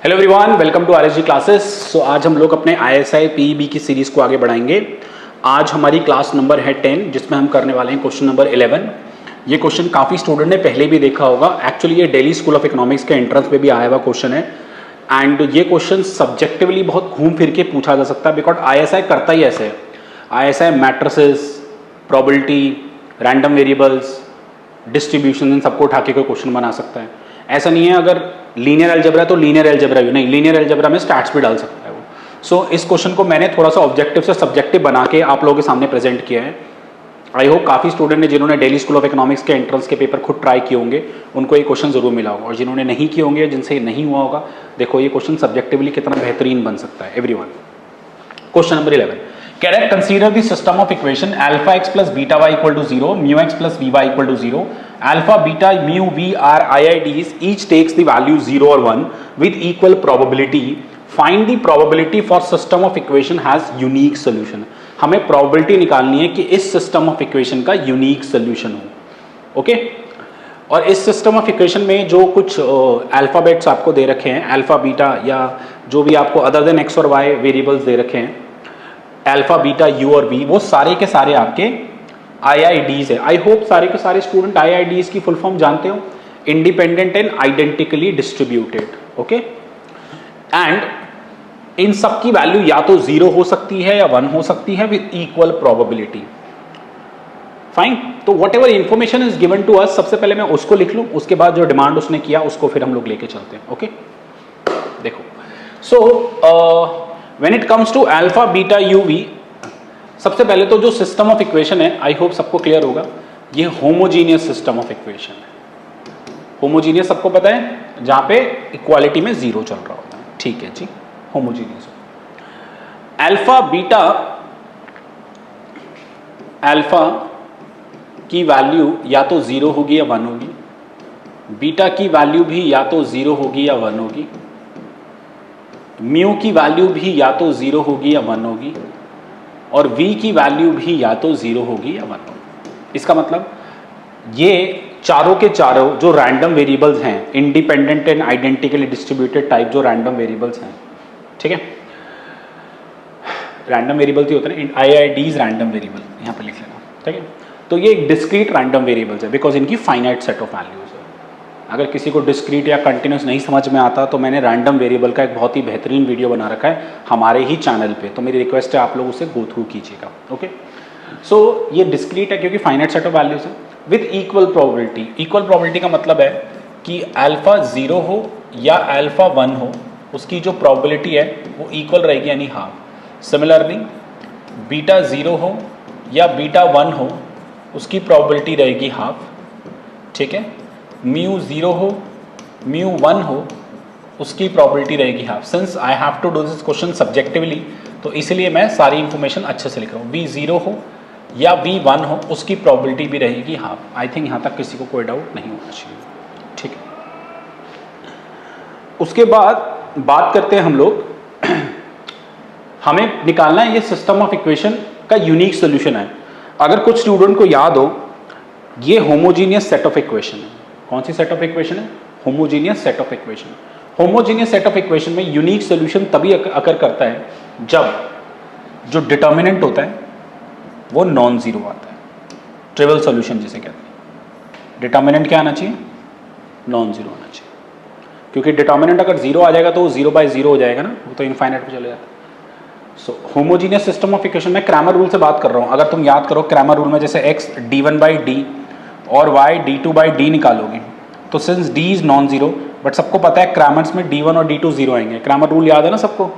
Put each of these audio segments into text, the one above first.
Hello everyone, welcome to RSG classes. So आज हम लोग अपने आईएसआई पीईबी की सीरीज को आगे बढ़ाएंगे। आज हमारी क्लास नंबर है 10, जिसमें हम करने वाले हैं क्वेश्चन नंबर 11। ये क्वेश्चन काफ़ी स्टूडेंट ने पहले भी देखा होगा। एक्चुअली ये दिल्ली स्कूल ऑफ इकोनॉमिक्स के एंट्रेंस में भी आया हुआ क्वेश्चन है एंड ये क्वेश्चन सब्जेक्टिवली बहुत घूम फिर के पूछा जा सकता है, बिकॉज आईएसआई करता ही ऐसे है। ISI matrices, probability, random variables, distribution, इन सबको उठा के कोई क्वेश्चन बना सकता है। ऐसा नहीं है अगर लीनियर अलजेब्रा तो लीनियर अलजेब्रा भी नहीं, लीनियर अलजेब्रा में स्टैट्स भी डाल सकता है वो। सो इस क्वेश्चन को मैंने थोड़ा सा ऑब्जेक्टिव से सब्जेक्टिव बना के आप लोगों के सामने प्रेजेंट किया है। आई होप काफ़ी स्टूडेंट ने जिन्होंने दिल्ली स्कूल ऑफ इकोनॉमिक्स के एंट्रेंस के पेपर खुद ट्राई किए होंगे उनको ये क्वेश्चन जरूर मिला होगा, और जिन्होंने नहीं किए होंगे, जिनसे नहीं हुआ होगा, देखो ये क्वेश्चन सब्जेक्टिवली कितना बेहतरीन बन सकता है। Everyone, question number 11, correct consider the system of equation alpha X plus beta Y equal to 0, mu X plus V Y equal to 0, alpha, beta, mu, v are IIDs, each takes the value 0 or 1 with equal probability. Find the probability for system of equation has unique solution. हमें probability निकालनी है कि इस system of equation का unique solution हो, okay? और इस system of equation में जो कुछ alphabets आपको दे रखे हैं, alpha, beta या जो भी आपको other than x और y variables दे रखे हैं, alpha, beta, u और v, वो सारे के सारे आपके IIDs है। आई होप सारे के सारे स्टूडेंट IIDs की फुल फॉर्म जानते हो, independent and identically distributed, okay? And in सब की वैल्यू या तो 0 हो सकती है या 1 हो सकती है विद इक्वल प्रोबेबिलिटी। फाइन, तो whatever information is given to us, सबसे पहले मैं उसको लिख लूं, उसके बाद जो डिमांड उसने किया उसको फिर हम लोग लेके चलते हैं, ओके? देखो, so when it comes to alpha, beta, U, V, सबसे पहले तो जो सिस्टम ऑफ इक्वेशन है, आई होप सबको क्लियर होगा, ये होमोजीनियस सिस्टम ऑफ इक्वेशन है। होमोजीनियस सबको पता है, जहां पे इक्वालिटी में 0 चल रहा होता है, ठीक है जी, होमोजीनियस। अल्फा बीटा, अल्फा की वैल्यू या तो 0 होगी या 1 होगी, बीटा की वैल्यू भी या तो 0 होगी या 1 होगी, म्यू की वैल्यू भी या तो 0 होगी या 1 होगी, और v की वैल्यू भी या तो 0 होगी या 1 होगी। इसका मतलब ये चारों के चारों जो रैंडम वेरिएबल्स हैं, independent and identically distributed type जो रैंडम वेरिएबल्स हैं, ठीक है? रैंडम वेरिएबल्स ही होते हैं, IIDs रैंडम वेरिएबल यहाँ पे लिख लेना, ठीक है? तो ये एक डिस्क्रीट रैंडम वेरिएबल्स है बिकॉज इनकी फाइनाइट सेट ऑफ वैल्यूज है। अगर किसी को डिस्क्रीट या कंटिन्यूस नहीं समझ में आता तो मैंने रैंडम वेरिएबल का एक बहुत ही बेहतरीन वीडियो बना रखा है हमारे ही चैनल पे, तो मेरी रिक्वेस्ट है आप लोग उसे गो थ्रू कीजिएगा, ओके? सो ये डिस्क्रीट है क्योंकि फाइनाइट सेट ऑफ वैल्यूज है with equal probability. Equal probability का मतलब है कि अल्फा 0 हो या अल्फा 1 हो, उसकी जो प्रोबेबिलिटी है वो इक्वल रहेगी, यानी हाफ। सिमिलरली बीटा 0 हो या बीटा 1 हो, उसकी प्रोबेबिलिटी रहेगी हाफ, ठीक है? म्यू 0 हो, म्यू 1 हो, उसकी प्रोबेबिलिटी रहेगी half. Since I have to do this question subjectively, तो इसलिए मैं सारी इंफॉर्मेशन अच्छे से लिख रहा हूँ। v 0 हो या v 1 हो, उसकी प्रोबेबिलिटी भी रहेगी हाफ। आई थिंक यहाँ तक किसी को कोई डाउट नहीं होना चाहिए, ठीक है? उसके बाद बात करते हैं हम लोग हमें निकालना है ये सिस्टम ऑफ इक्वेशन का यूनिक सोल्यूशन है। अगर कुछ स्टूडेंट को याद हो, ये होमोजीनियस सेट ऑफ इक्वेशन है। कौन सी सेट ऑफ इक्वेशन है? Homogeneous set of equation. Homogeneous set of equation में यूनिक सॉल्यूशन तभी अकर करता है जब जो डिटर्मिनेंट होता है वो नॉन जीरो आता है, ट्रिवियल सॉल्यूशन जिसे कहते हैं। डिटर्मिनेंट क्या आना चाहिए? नॉन जीरो आना चाहिए, क्योंकि डिटर्मिनेंट अगर 0 आ जाएगा तो वो 0 बाय 0 हो जाएगा ना, वो तो इनफाइनाइट पे चले जाता है। सो होमोजीनियस सिस्टम ऑफ इक्वेशन में क्रैमर रूल से बात कर रहा हूँ। अगर तुम याद करो क्रैमर रूल में जैसे x d1 बाई डी और y d2 बाई डी निकालोगे, तो since d is non zero, but सबको पता है क्रैमर्स में d1 और d2 0 आएंगे। क्रैमर रूल याद है ना सबको?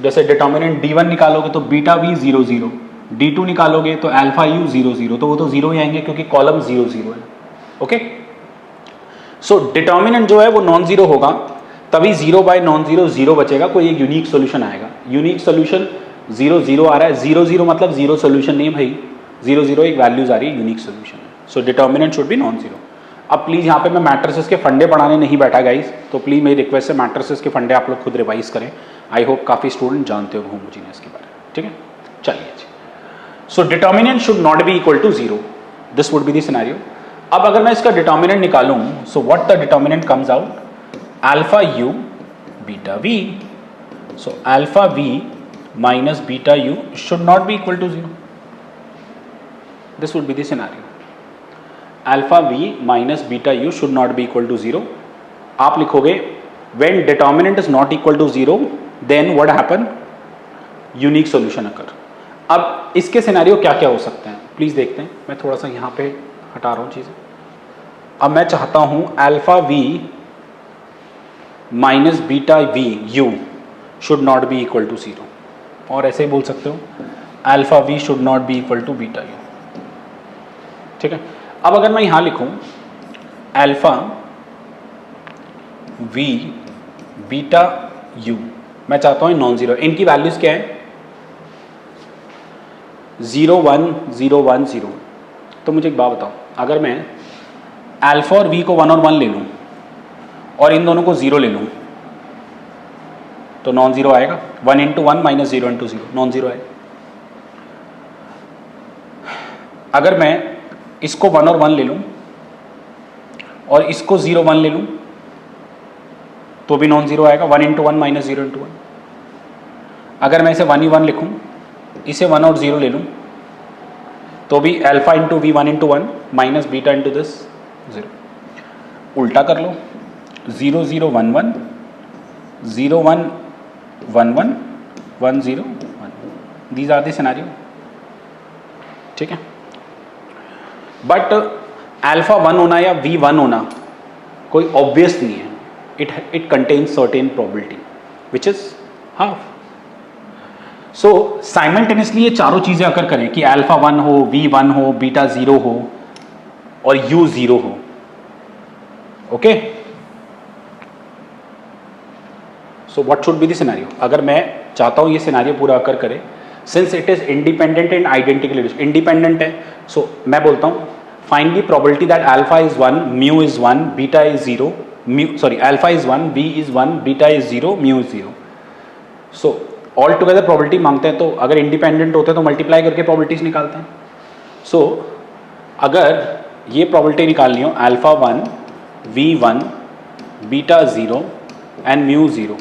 जैसे डिटर्मिनेंट d1 निकालोगे तो बीटा v 0 0, d2 निकालोगे तो अल्फा u 0 0, तो वो तो 0 ही आएंगे क्योंकि कॉलम 0 0 है, ओके? सो डिटर्मिनेंट जो है वो नॉन जीरो होगा, तभी 0 बाय नॉन जीरो 0 बचेगा, कोई एक यूनिक सोल्यूशन आएगा। यूनिक सोल्यूशन 0 0 आ रहा है, 0 0 मतलब 0 सोल्यूशन नहीं भाई, 0 0 एक वैल्यूज आ रही है, यूनिक सोल्यूशन है। So determinant should be non zero. अब प्लीज़ यहाँ पे मैं मैट्रिसेस के फंडे पढ़ाने नहीं बैठा गाइस, तो प्लीज़ मेरी रिक्वेस्ट है मैट्रिसेस के फंडे आप लोग खुद रिवाइज करें। आई होप काफ़ी स्टूडेंट जानते हो होमोजीनियस के बारे में, ठीक है? चलिए जी। So determinant should not be equal to 0, this would be the scenario. अब अगर मैं इसका डिटर्मिनेंट निकालूं, so what the determinant comes out, alpha u beta v. So alpha v minus beta u should not be equal to 0. This would be the scenario. Alpha v minus beta u should not be equal to 0. आप लिखोगे when determinant is not equal to 0 then what happen? Unique solution occur. अब इसके scenario क्या क्या हो सकते हैं please देखते हैं. मैं थोड़ा सा यहाँ पे हटा रहा हूँ चीजें. अब मैं चाहता हूँ alpha v minus beta v u should not be equal to 0. और ऐसे ही बोल सकते हो alpha v should not be equal to beta u. ठीक है. अब अगर मैं यहाँ लिखूँ अल्फा v बीटा u, मैं चाहता हूँ नॉन जीरो. इनकी वैल्यूज क्या है? 0 1 0 1 0. तो मुझे एक बात बताओ, अगर मैं अल्फा और v को 1 और 1 ले लूँ और इन दोनों को 0 ले लूँ तो नॉन जीरो आएगा. 1 into 1 minus 0 into 0 non zero आएगा. अगर मैं इसको 1 और 1 ले लूँ और इसको 0 1 ले लूँ तो भी नॉन जीरो आएगा. 1 इंटू 1 माइनस 0 इंटू 1. अगर मैं इसे 1 ही 1 लिखूँ, इसे 1 और 0 ले लूँ तो भी alpha into V 1 into 1 minus beta into this 0. उल्टा कर लो 0 0 1 1 0 1 1 1 1 0 1. These are the scenario. ठीक है. बट अल्फा 1 होना या वी 1 होना कोई ऑब्वियस नहीं है. It contains certain probability which is half. So simultaneously ये चारों चीजें अगर करें कि अल्फा 1 हो, वी 1 हो, बीटा 0 हो और यू 0 हो. Okay. So what should be the scenario? अगर मैं चाहता हूं ये सिनेरियो पूरा अकर करे, since it is independent and identically independent है, सो मैं बोलता हूं find the probability that alpha is 1, mu is 1, beta is 0, alpha is 1, V is 1, beta is 0, mu is 0. So all together probability मांगते हैं, तो अगर independent होते हैं तो मल्टीप्लाई करके प्रोबेबिलिटीज निकालते हैं. सो अगर ये प्रोबेबिलिटी निकालनी हो alpha 1, V 1, beta 0 and mu 0,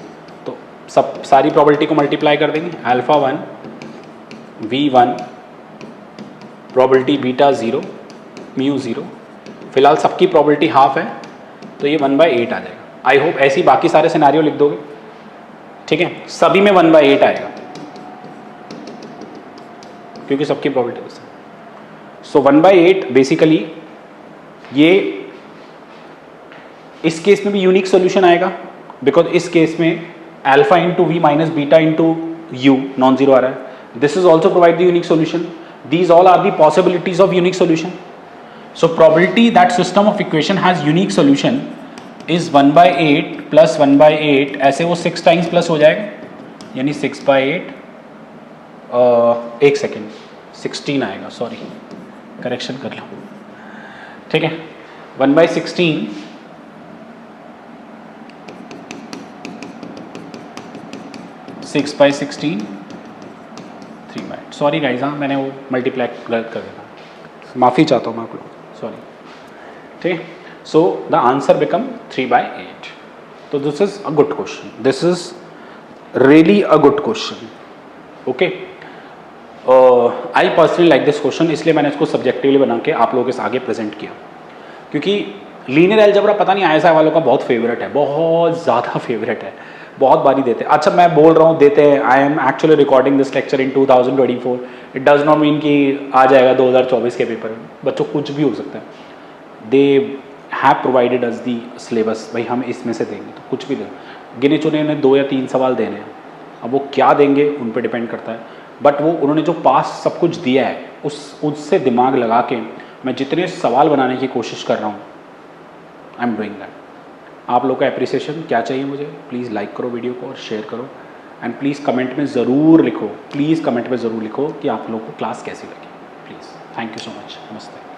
तो सब सारी प्रोबेबिलिटी को मल्टीप्लाई कर देंगे. Alpha 1, V 1, probability beta 0, mu 0. फिलहाल सबकी प्रोबेबिलिटी हाफ है तो ये 1/8 आ जाएगा. आई होप ऐसी बाकी सारे सिनेरियो लिख दोगे. ठीक है. सभी में 1/8 आएगा क्योंकि सबकी प्रोबेबिलिटी. सो 1/8 बेसिकली ये इस केस में भी यूनिक सॉल्यूशन आएगा बिकॉज इस केस में alpha into V minus beta into U non zero आ रहा है. This is also provide the unique solution. These all are the possibilities of unique solution. So probability that system of equation has unique solution is 1/8 plus 1/8. ऐसे वो 6 times plus हो जाएगा यानी 6/8. एक second 16 आएगा. सॉरी करेक्शन कर लो. ठीक है. 1/16 6/16 3/8. सॉरी गाइज, हाँ मैंने वो मल्टीप्लाई गलत कर दिया. माफ़ी चाहता हूँ मैं आप लोग. सॉरी. ठीक है. So the answer become 3/8. So this is a good question. This is really a good question. Okay. I personally like this question, इसलिए मैंने इसको सब्जेक्टिवली बना के आप लोगों के आगे प्रेजेंट किया क्योंकि लीनियर अलजेब्रा पता नहीं ISI वालों का बहुत फेवरेट है, बहुत ज़्यादा फेवरेट है, बहुत बारी देते हैं. अच्छा मैं बोल रहा हूँ देते हैं. I am actually recording this lecture in 2024. It does not mean कि आ जाएगा 2024 के पेपर में. बच्चों कुछ भी हो सकता है. They have provided us the syllabus. भाई हम इसमें से देंगे तो कुछ भी दें. गिने चुने उन्हें 2 या 3 सवाल देने हैं. अब वो क्या देंगे उन पर डिपेंड करता है. बट वो उन्होंने जो पास सब कुछ दिया है उससे दिमाग लगा के मैं जितने सवाल बनाने की कोशिश कर रहा हूँ आई एम डूइंग दैट. आप लोग का अप्रिसिएशन क्या चाहिए मुझे? प्लीज़ लाइक करो वीडियो को और शेयर करो एंड प्लीज़ कमेंट में ज़रूर लिखो. प्लीज़ कमेंट में ज़रूर लिखो कि आप लोगों को क्लास कैसी लगी. Please. Thank you so much. नमस्ते.